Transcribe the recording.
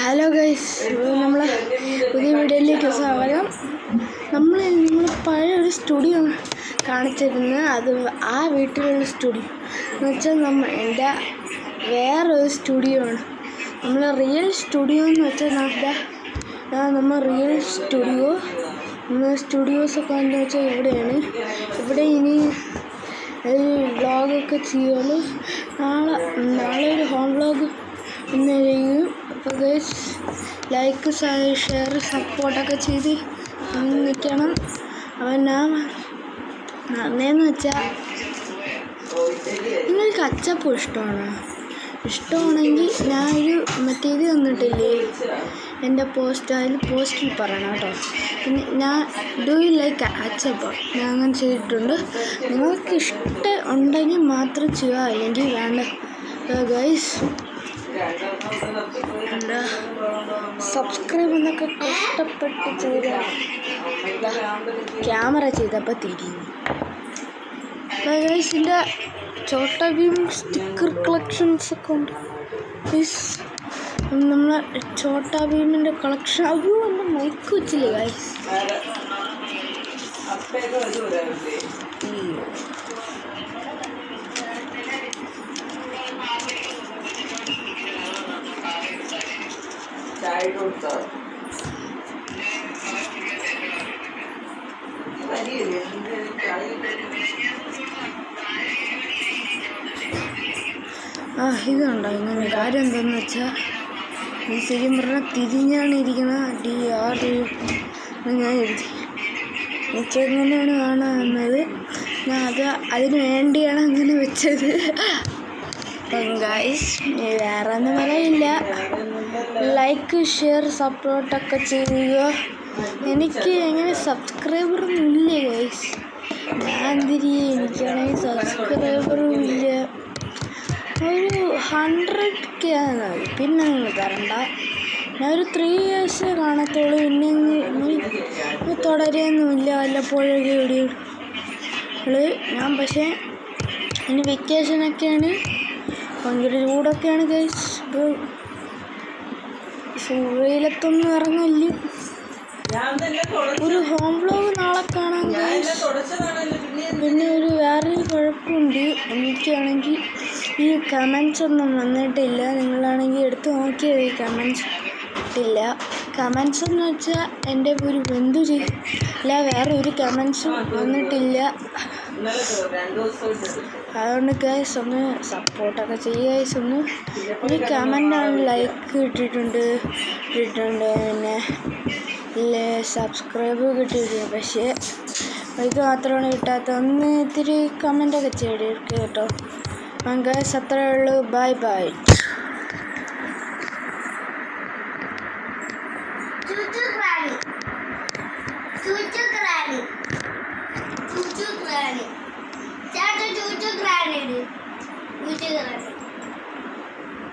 Hello guys, നമ്മൾ പുതിയ വീഡിയോയിലേക്ക് സ്വാഗതം. നമ്മൾ പഴയൊരു സ്റ്റുഡിയോ കാണിച്ചിരുന്നു. അത് ആ വീട്ടിലുള്ള സ്റ്റുഡിയോ എന്ന് വെച്ചാൽ എൻ്റെ വേറൊരു സ്റ്റുഡിയോ ആണ്. നമ്മൾ റിയൽ സ്റ്റുഡിയോ എന്ന് വെച്ചാൽ നമ്മൾ റിയൽ സ്റ്റുഡിയോസൊക്കെ എന്ന് വെച്ചാൽ ഇവിടെയാണ്. ഇവിടെ ഇനി വ്ളോഗൊക്കെ ചെയ്യുള്ളൂ. നാളെ ഒരു ഹോം വ്ളോഗ് ഇന്ന് ചെയ്യും. അപ്പോൾ ഗൈസ് ലൈക്ക് ഷെയർ സപ്പോർട്ടൊക്കെ ചെയ്ത് നിൽക്കണം. അപ്പം ഞാൻ അന്നേന്ന് വെച്ചാൽ നിങ്ങൾക്ക് അച്ചപ്പം ഇഷ്ടമാണെങ്കിൽ ഞാനൊരു മറ്റേത് തന്നിട്ടില്ലേ എൻ്റെ പോസ്റ്റിൽ പറയണം കേട്ടോ. പിന്നെ ഞാൻ ഡു യു ലൈക്ക് അച്ചപ്പം ഞാൻ അങ്ങനെ ചെയ്തിട്ടുണ്ട്. നിങ്ങൾക്ക് ഇഷ്ടം ഉണ്ടെങ്കിൽ മാത്രം ചെയ്യുക, അല്ലെങ്കിൽ വേണ്ട. ഗൈസ് എന്താ സബ്സ്ക്രൈബ് എന്നൊക്കെ കഷ്ടപ്പെട്ട് ചെയ്ത ക്യാമറ ചെയ്തപ്പോൾ തിരിഞ്ഞു. ഗൈസിൻ്റെ ചോട്ട ഭീം സ്റ്റിക്കർ കളക്ഷൻസ് ഒക്കെ ഉണ്ട്. നമ്മളെ ചോട്ട ഭീമിൻ്റെ കളക്ഷൻ. അയ്യോ, എൻ്റെ മൈക്ക് വെച്ചില്ലേ ഗൈസ്. ഇതുണ്ടോ ഇങ്ങനെ കാര്യം എന്താണെന്ന് വെച്ചാൽ ഈ ശരിക്കും പറഞ്ഞാൽ തിരിഞ്ഞാണ് ഇരിക്കുന്നത്. ഞാൻ എഴുതി എനിക്കെങ്ങനെയാണ് കാണുന്നത്. ഞാൻ അതിന് വേണ്ടിയാണ് അങ്ങനെ വെച്ചത്. അപ്പം ഗൈസ് വേറെ ഒന്നും പറയില്ല. ലൈക്ക് ഷെയർ സപ്പോർട്ടൊക്കെ ചെയ്യുക. എനിക്ക് എങ്ങനെ സബ്സ്ക്രൈബറൊന്നും ഇല്ല ഗൈസ്. ഞാൻ എനിക്കാണെങ്കിൽ സബ്സ്ക്രൈബറും ഇല്ല. ഒരു 100K ആണ്. പിന്നെ നിങ്ങൾ തരണ്ട. ഞാനൊരു 3 years കാണത്തുള്ളൂ. പിന്നെ തുടരെയൊന്നുമില്ല. വല്ലപ്പോഴൊക്കെ വീഡിയോകൾ ഞാൻ പക്ഷേ ഇനി വെക്കേഷനൊക്കെയാണ്. ഭയങ്കര ചൂടൊക്കെയാണ് ഗൈസ്. വെയിലത്തൊന്നും ഇറങ്ങില്ല. ഒരു ഹോം വ്ളോഗ് നാളെ കാണാം ഗൈസ്. പിന്നെ വേറൊരു കുഴപ്പമുണ്ട്. എനിക്കാണെങ്കിൽ ഈ കമൻസ് ഒന്നും വന്നിട്ടില്ല. നിങ്ങളാണെങ്കിൽ എടുത്ത് നോക്കിയത് ഈ കമൻസ് ഇട്ടില്ല. കമൻസ് എന്ന് വെച്ചാൽ എൻ്റെ ഒരു ബന്ധു ചെയ്യില്ല. വേറെ ഒരു കമൻസും വന്നിട്ടില്ല. അതുകൊണ്ട് ഗൈസ് ഒന്ന് സപ്പോർട്ടൊക്കെ ചെയ്യുക ഗൈസ്. ഒരു കമൻ്റാണ് ലൈക്ക് ഇട്ടിട്ടുണ്ട്. പിന്നെ സബ്സ്ക്രൈബ് കിട്ടിയിട്ടില്ല. പക്ഷേ ഇത് മാത്രമാണ് കിട്ടാത്ത. ഒന്ന് ഇത്തിരി കമൻ്റൊക്കെ ചെയ്തെടുക്കുക കേട്ടോ. ഗൈസ് അത്രയേ ഉള്ളൂ. Bye bye. Granny.